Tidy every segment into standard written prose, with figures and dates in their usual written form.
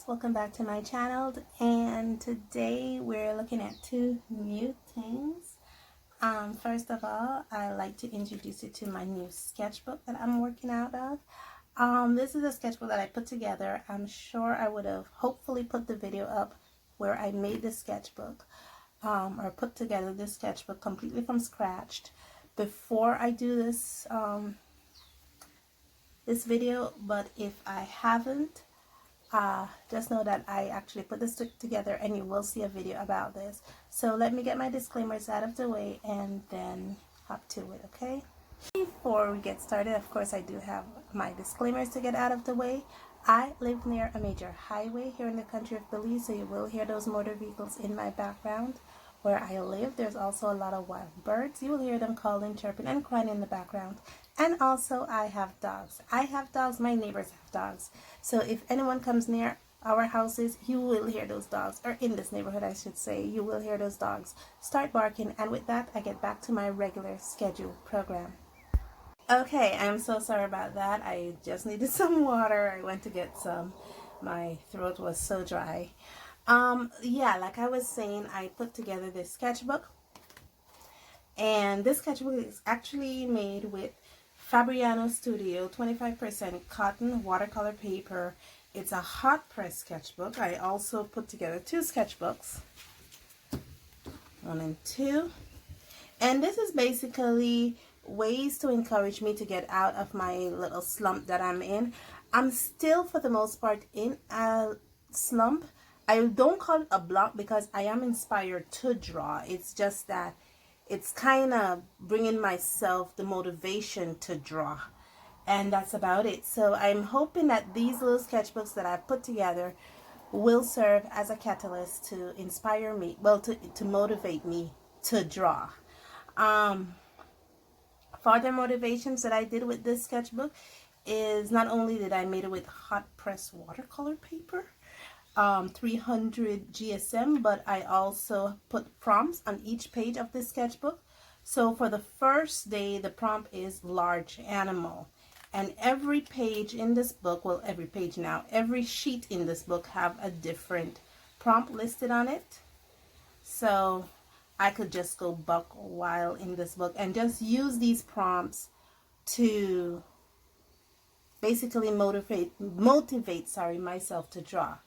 guys, welcome back to my channel, and today we're looking at two new things. First of all, I like to introduce you to my new sketchbook that I'm working out of. This is a sketchbook that I put together. I'm sure I would have hopefully put the video up where I made the sketchbook or put together this sketchbook completely from scratch before I do this this video, but if I haven't, just know that I actually put this together and you will see a video about this. So let me get my disclaimers out of the way and then hop to it, okay? Before we get started, of course, I do have my disclaimers to get out of the way. I live near a major highway here in the country of Belize, so you will hear those motor vehicles in my background. Where I live, there's also a lot of wild birds. You will hear them calling, chirping, and crying in the background. And also, I have dogs. I have dogs. My neighbors have dogs. So if anyone comes near our houses, you will hear those dogs, or in this neighborhood, I should say, you will hear those dogs start barking. And with that, I get back to my regular scheduled program. Okay, I'm so sorry about that. I just needed some water. I went to get some. My throat was so dry. Yeah, like I was saying, I put together this sketchbook, and this sketchbook is actually made with Fabriano Studio 25% cotton watercolor paper. It's a hot press sketchbook. I also put together two sketchbooks, 1 and 2, and this is basically ways to encourage me to get out of my little slump that I'm in. I'm still, for the most part, in a slump. I don't call it a block because I am inspired to draw. It's just that it's kind of bringing myself the motivation to draw, and that's about it. So I'm hoping that these little sketchbooks that I've put together will serve as a catalyst to inspire me, well, to motivate me to draw. Further motivations that I did with this sketchbook is not only did I made it with hot press watercolor paper, 300 GSM, but I also put prompts on each page of this sketchbook. So for the first day, the prompt is large animal, and every page in this book, well, every sheet in this book have a different prompt listed on it. So I could just go buck wild in this book and just use these prompts to basically motivate myself to draw.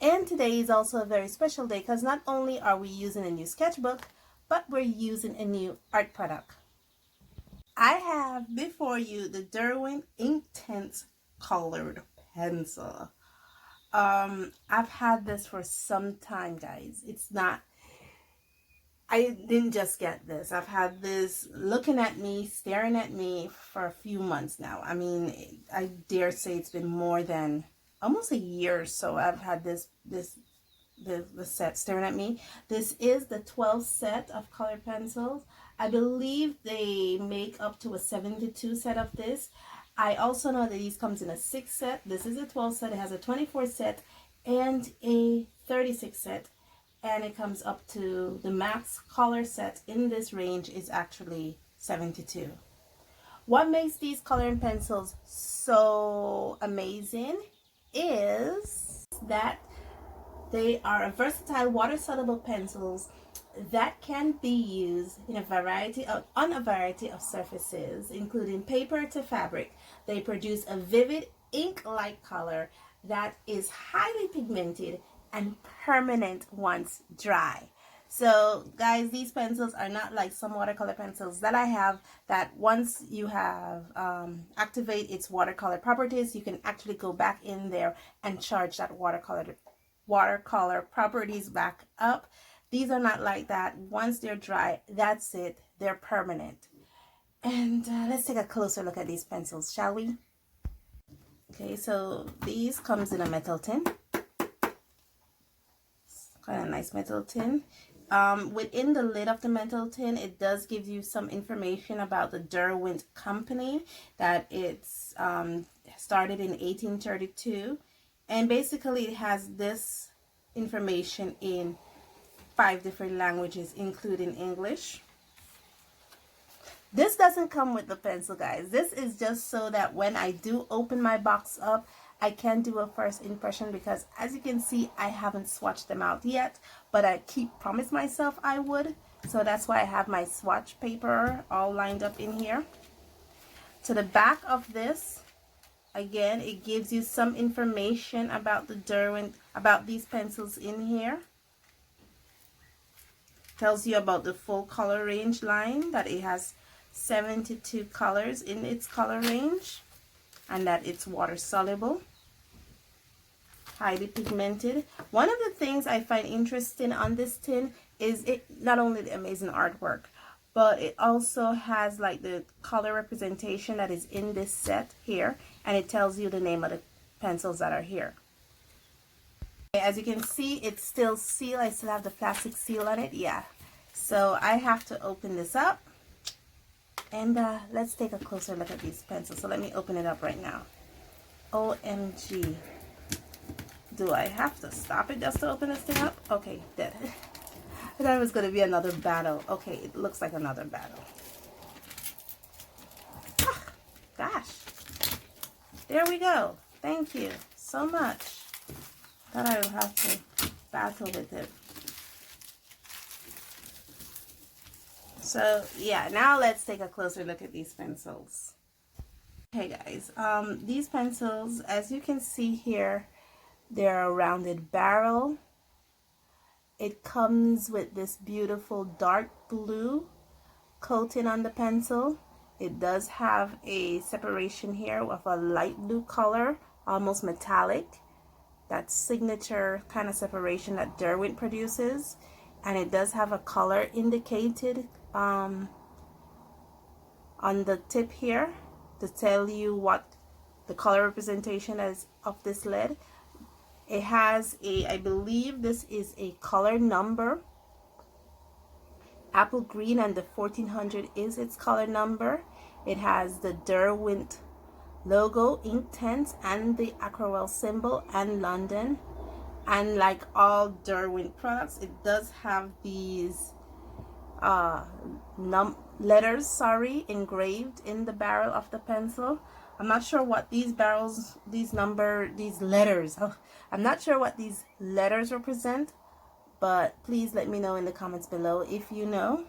And today is also a very special day because not only are we using a new sketchbook, but we're using a new art product. I have before you the Derwent Inktense colored pencil. I've had this for some time, guys. I didn't just get this. I've had this looking at me, staring at me for a few months now. I mean, I dare say it's been more than almost a year or so. I've had the set staring at me. This is the 12 set of colored pencils. I believe they make up to a 72 set of this. I also know that these comes in a 6 set. This is a 12 set. It has a 24 set and a 36 set. And it comes up to the max color set in this range is actually 72. What makes these coloring pencils so amazing is that they are a versatile water-soluble pencils that can be used in on a variety of surfaces, including paper to fabric. They produce a vivid ink-like color that is highly pigmented and permanent once dry. So guys, these pencils are not like some watercolor pencils that I have that once you have activate its watercolor properties, you can actually go back in there and charge that watercolor properties back up. These are not like that. Once they're dry, that's it. They're permanent. And let's take a closer look at these pencils, shall we? Okay, so these comes in a metal tin. Kind of nice metal tin. Within the lid of the metal tin, it does give you some information about the Derwent company, that it's started in 1832, and basically it has this information in 5 different languages, including English. This doesn't come with the pencil, guys. This is just so that when I do open my box up, I can do a first impression because, as you can see, I haven't swatched them out yet, but I promised myself I would. So that's why I have my swatch paper all lined up in here. To the back of this, again, it gives you some information about the Derwent, about these pencils in here. Tells you about the full color range line, that it has 72 colors in its color range, and that it's water soluble, highly pigmented. One of the things I find interesting on this tin is it not only the amazing artwork, but it also has like the color representation that is in this set here, and it tells you the name of the pencils that are here. As you can see, it's still sealed. I still have the plastic seal on it. Yeah, so I have to open this up, and let's take a closer look at these pencils. So let me open it up right now. OMG, do I have to stop it just to open this thing up? Okay, dead. I thought it was going to be another battle. Okay, it looks like another battle. Ah, gosh, there we go. Thank you so much. Thought I would have to battle with it. So yeah, now let's take a closer look at these pencils. Okay guys, these pencils, as you can see here, they're a rounded barrel. It comes with this beautiful dark blue coating on the pencil. It does have a separation here of a light blue color, almost metallic. That signature kind of separation that Derwent produces, and it does have a color indicated on the tip here to tell you what the color representation is of this lead. It has a, I believe this is a color number, apple green, and the 1400 is its color number. It has the Derwent logo, Inktense, and the Aquarelle symbol, and London. And like all Derwent products, it does have these letters engraved in the barrel of the pencil. I'm not sure what these letters, I'm not sure what these letters represent, but please let me know in the comments below if you know.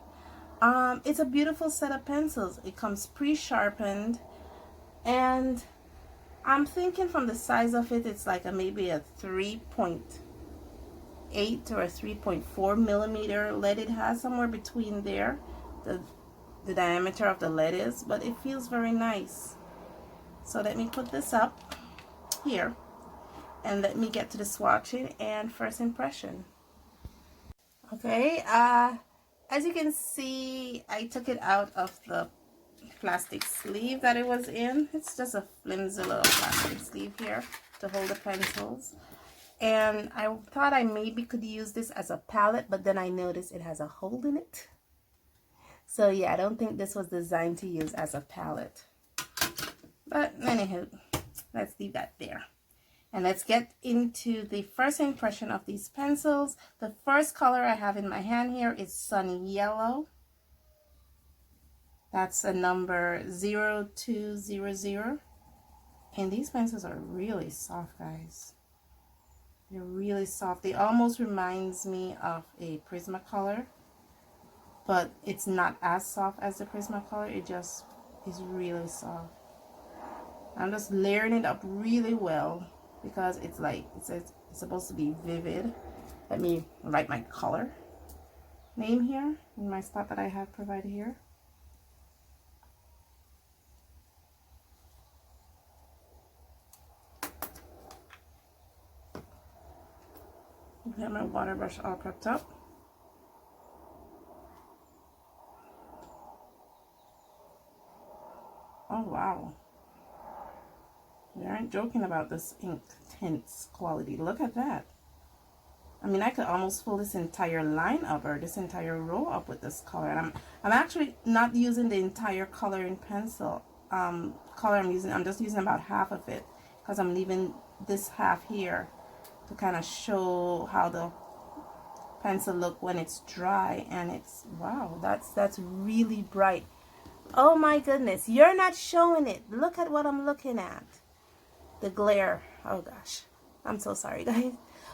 It's a beautiful set of pencils. It comes pre-sharpened, and I'm thinking from the size of it, it's like maybe a 3.8 or a 3.4 millimeter lead. It has somewhere between there, the diameter of the lead is, but it feels very nice. So let me put this up here, and let me get to the swatching and first impression. Okay, as you can see, I took it out of the plastic sleeve that it was in. It's just a flimsy little plastic sleeve here to hold the pencils, and I thought I maybe could use this as a palette, but then I noticed it has a hole in it. So yeah, I don't think this was designed to use as a palette, but anywho, let's leave that there. And let's get into the first impression of these pencils. The first color I have in my hand here is Sunny Yellow. That's a number 0200. And these pencils are really soft, guys. They're really soft. They almost reminds me of a Prismacolor, but it's not as soft as the Prismacolor. It just is really soft. I'm just layering it up really well because it's like, it's supposed to be vivid. Let me write my color name here in my spot that I have provided here. I have my water brush all prepped up. Oh wow, they aren't joking about this Inktense quality. Look at that. I mean, I could almost fill this entire line up, or this entire row up with this color. And I'm actually not using the entire coloring pencil color I'm using. I'm just using about half of it because I'm leaving this half here to kind of show how the pencil look when it's dry. And it's, wow, that's really bright. Oh my goodness, you're not showing it. Look at what I'm looking at. the glare. Oh gosh, I'm so sorry guys,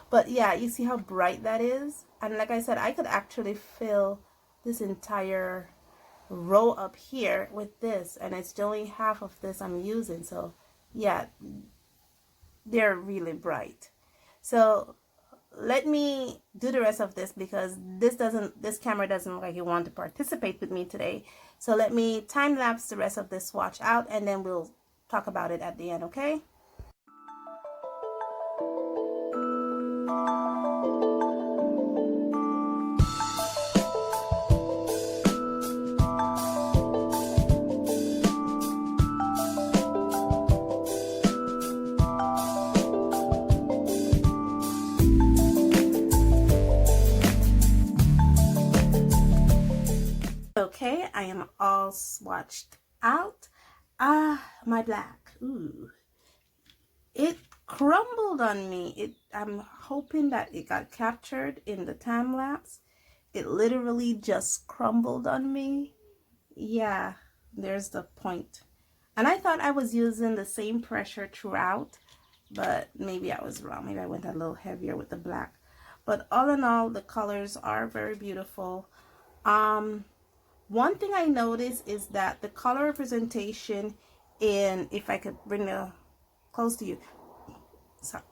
but yeah, you see how bright that is. And like I said, I could actually fill this entire row up here with this, and it's only half of this I'm using. So yeah, they're really bright. So let me do the rest of this, because this camera doesn't look like it want to participate with me today. So let me time lapse the rest of this swatch out, and then we'll talk about it at the end, okay? Okay, I am all swatched out. My black. Ooh. It crumbled on me. I'm hoping that it got captured in the time lapse. It literally just crumbled on me. Yeah, there's the point. And I thought I was using the same pressure throughout, but maybe I was wrong. Maybe I went a little heavier with the black. But all in all, the colors are very beautiful. One thing I noticed is that the color representation in, if I could bring the close to you. Sorry.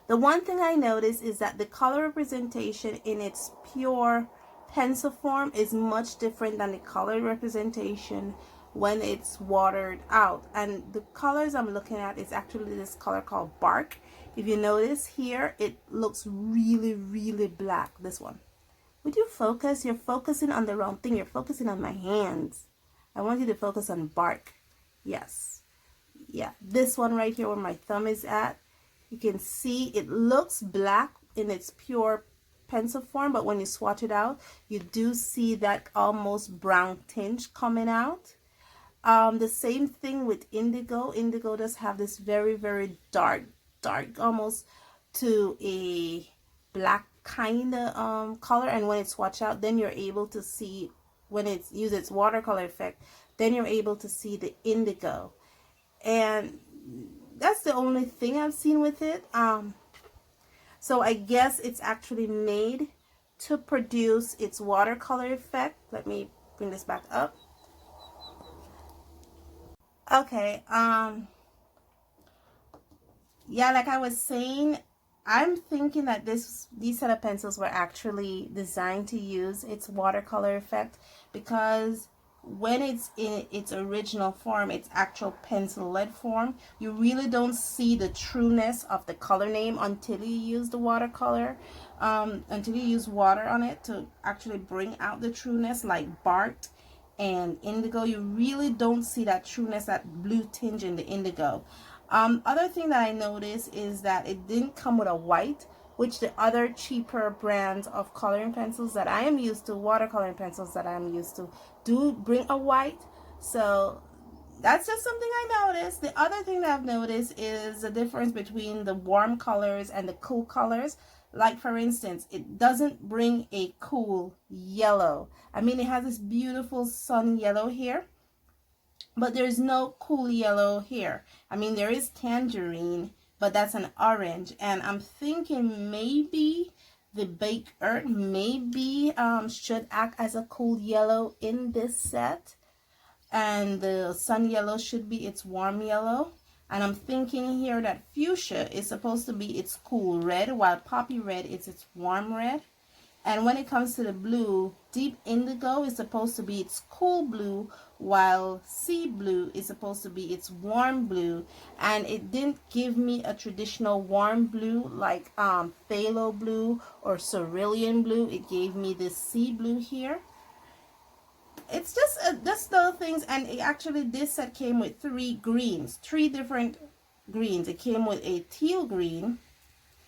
The one thing I noticed is that the color representation in its pure pencil form is much different than the color representation when it's watered out. And the colors I'm looking at is actually this color called Bark. If you notice here, it looks really, really black, this one. Would you focus? You're focusing on the wrong thing. You're focusing on my hands. I want you to focus on Bark. Yes. Yeah, this one right here where my thumb is at. You can see it looks black in its pure pencil form, but when you swatch it out, you do see that almost brown tinge coming out. The same thing with indigo. Indigo does have this very, very dark, almost to a black kind of color, and when it's swatched out, then you're able to see, when it's used its watercolor effect, then you're able to see the indigo. And that's the only thing I've seen with it. So I guess it's actually made to produce its watercolor effect. Let me bring this back up. Okay, yeah, like I was saying, I'm thinking that these set of pencils were actually designed to use its watercolor effect, because when it's in its original form, its actual pencil lead form, you really don't see the trueness of the color name until you use the watercolor, until you use water on it to actually bring out the trueness, like Bark and indigo. You really don't see that trueness, that blue tinge in the indigo. Other thing that I noticed is that it didn't come with a white, which the other cheaper brands of coloring pencils that I am used to, watercoloring pencils that I am used to, do bring a white. So that's just something I noticed. The other thing that I've noticed is the difference between the warm colors and the cool colors. Like for instance, it doesn't bring a cool yellow. I mean, it has this beautiful sun yellow here, but there's no cool yellow here. I mean, there is tangerine, but that's an orange. And I'm thinking maybe the baked earth maybe should act as a cool yellow in this set. And the sun yellow should be its warm yellow. And I'm thinking here that fuchsia is supposed to be its cool red, while poppy red is its warm red. And when it comes to the blue, deep indigo is supposed to be its cool blue, while sea blue is supposed to be its warm blue. And it didn't give me a traditional warm blue like phthalo blue or cerulean blue. It gave me this sea blue here. It's just little things. And it actually, this set came with three different greens. It came with a teal green.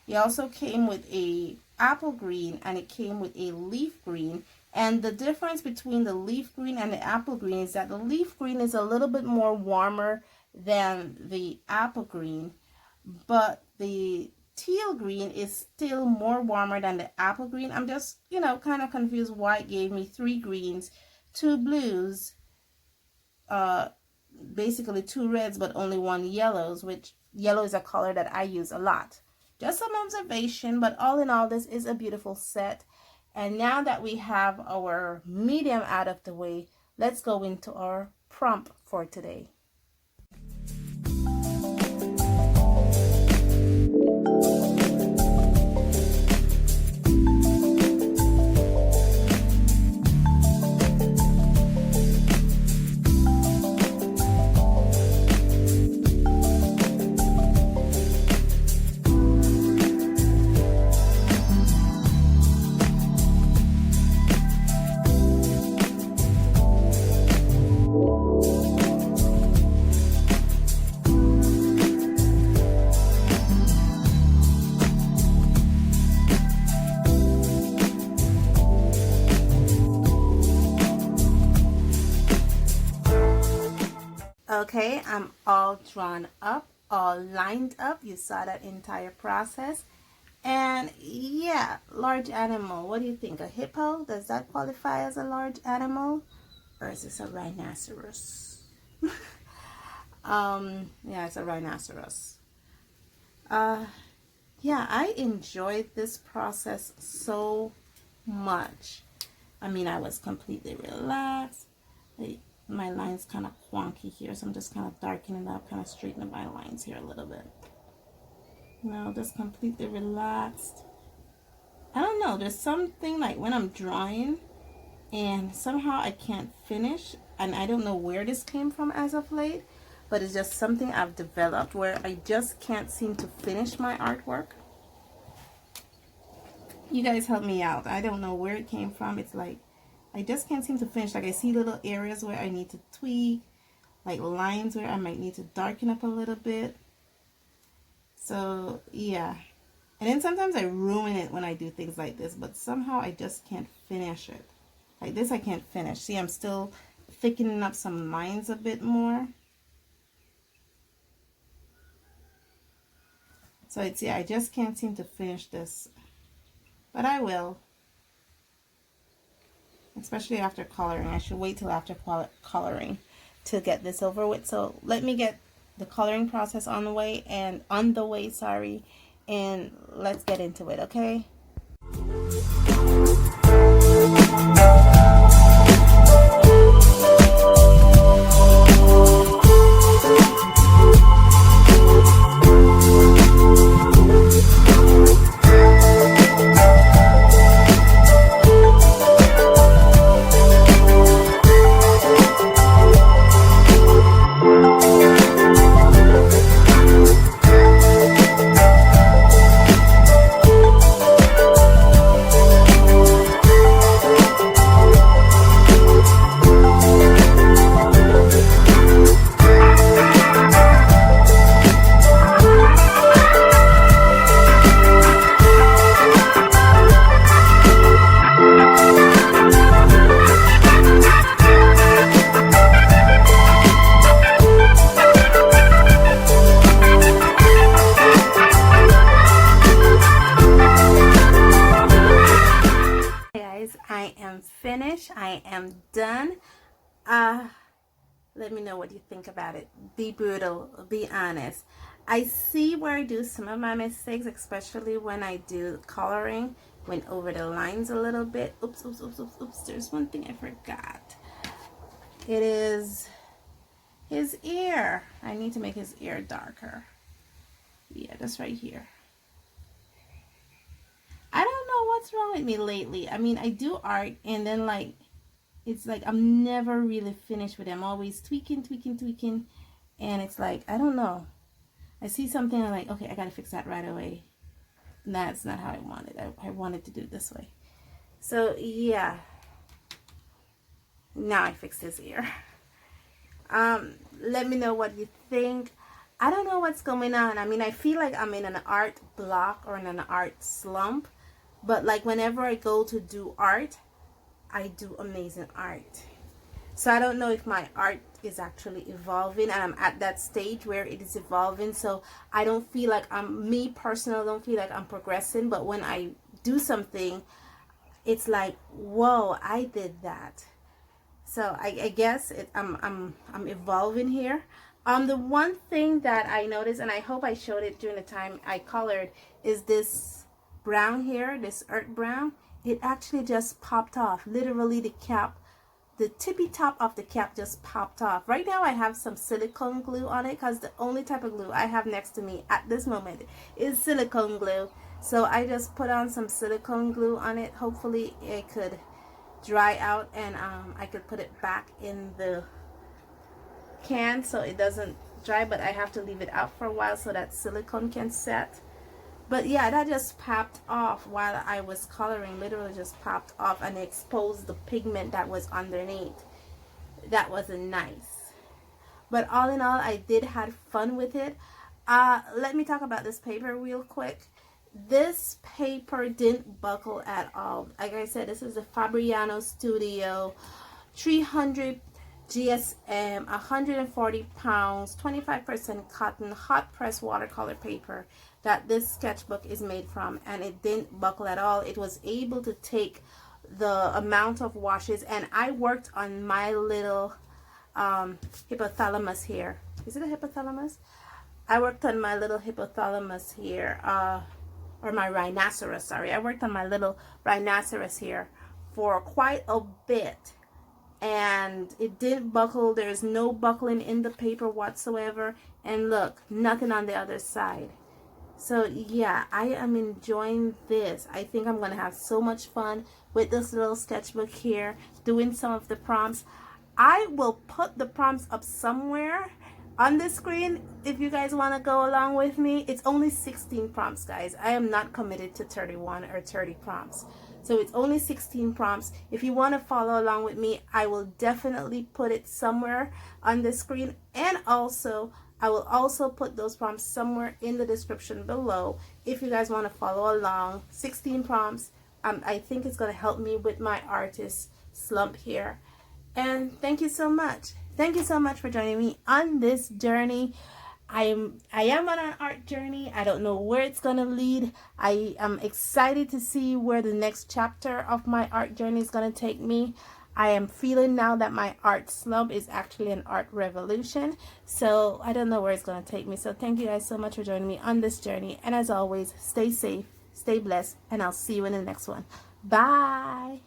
It also came with a apple green, and it came with a leaf green. And the difference between the leaf green and the apple green is that the leaf green is a little bit more warmer than the apple green, but the teal green is still more warmer than the apple green. I'm just, kind of confused why it gave me three greens, two blues, basically 2 reds but only 1 yellows, which yellow is a color that I use a lot. Just some observation, but all in all, this is a beautiful set. And now that we have our medium out of the way, let's go into our prompt for today. Okay, I'm all drawn up, all lined up. You saw that entire process. And yeah, large animal. What do you think? A hippo? Does that qualify as a large animal? Or is this a rhinoceros? Yeah, it's a rhinoceros. Yeah, I enjoyed this process so much. I mean, I was completely relaxed. My line's kind of wonky here, so I'm just kind of darkening up, kind of straightening my lines here a little bit. No, just completely relaxed. I don't know, there's something like when I'm drawing and somehow I can't finish, and I don't know where this came from as of late, but it's just something I've developed where I just can't seem to finish my artwork. You guys help me out. I don't know where it came from. It's like I just can't seem to finish. Like I see little areas where I need to tweak, like lines where I might need to darken up a little bit. So yeah, and then sometimes I ruin it when I do things like this, but somehow I just can't finish it. Like this I can't finish. See, I'm still thickening up some lines a bit more. So it's, yeah, I just can't seem to finish this, but I will. Especially after coloring. I should wait till after coloring to get this over with. So let me get the coloring process on the way, and let's get into it, okay? I am finished. I am done. Let me know what you think about it. Be brutal, be honest. I see where I do some of my mistakes, especially when I do coloring, went over the lines a little bit. Oops, there's one thing I forgot. It is his ear. I need to make his ear darker. Yeah, that's right here. I don't know what's wrong with me lately. I mean, I do art, and then like it's like I'm never really finished with it. I'm always tweaking, and it's like, I don't know. I see something, I'm like, okay, I gotta fix that right away. And that's not how I want it. I wanted to do it this way. So yeah, now I fixed his ear. Let me know what you think. I don't know what's going on. I mean, I feel like I'm in an art block or in an art slump, but like whenever I go to do art, I do amazing art. So I don't know if my art is actually evolving, and I'm at that stage where it is evolving. So I don't feel like me personally don't feel like I'm progressing, but when I do something, it's like, whoa, I did that. So I guess I'm evolving here. The one thing that I noticed, and I hope I showed it during the time I colored, is this brown here, this earth brown. It actually just popped off. Literally the cap, the tippy top of the cap just popped off. Right now I have some silicone glue on it because the only type of glue I have next to me at this moment is silicone glue. So I just put on some silicone glue on it. Hopefully it could dry out and I could put it back in the can so it doesn't dry, but I have to leave it out for a while so that silicone can set. But yeah, that just popped off while I was coloring. Literally just popped off and exposed the pigment that was underneath. That wasn't nice. But all in all, I did have fun with it. Let me talk about this paper real quick. This paper didn't buckle at all. Like I said, this is the Fabriano Studio 300 GSM, 140 pounds, 25% cotton, hot press watercolor paper that this sketchbook is made from, and it didn't buckle at all. It was able to take the amount of washes, and I worked on my little hypothalamus here. Is it a hypothalamus? I worked on my little hypothalamus here, or my rhinoceros, sorry. I worked on my little rhinoceros here for quite a bit, and it didn't buckle. There's no buckling in the paper whatsoever, and look, nothing on the other side. So yeah, I am enjoying this. I think I'm gonna have so much fun with this little sketchbook here, doing some of the prompts. I will put the prompts up somewhere on the screen if you guys want to go along with me. It's only 16 prompts, guys. I am not committed to 31 or 30 prompts. So it's only 16 prompts. If you want to follow along with me, I will definitely put it somewhere on the screen, and also I will also put those prompts somewhere in the description below if you guys want to follow along. 16 prompts. I think it's going to help me with my artist slump here. And thank you so much. Thank you so much for joining me on this journey. I am on an art journey. I don't know where it's gonna lead. I am excited to see where the next chapter of my art journey is gonna take me. I am feeling now that my art slump is actually an art revolution. So I don't know where it's gonna take me. So thank you guys so much for joining me on this journey. And as always, stay safe, stay blessed, and I'll see you in the next one. Bye.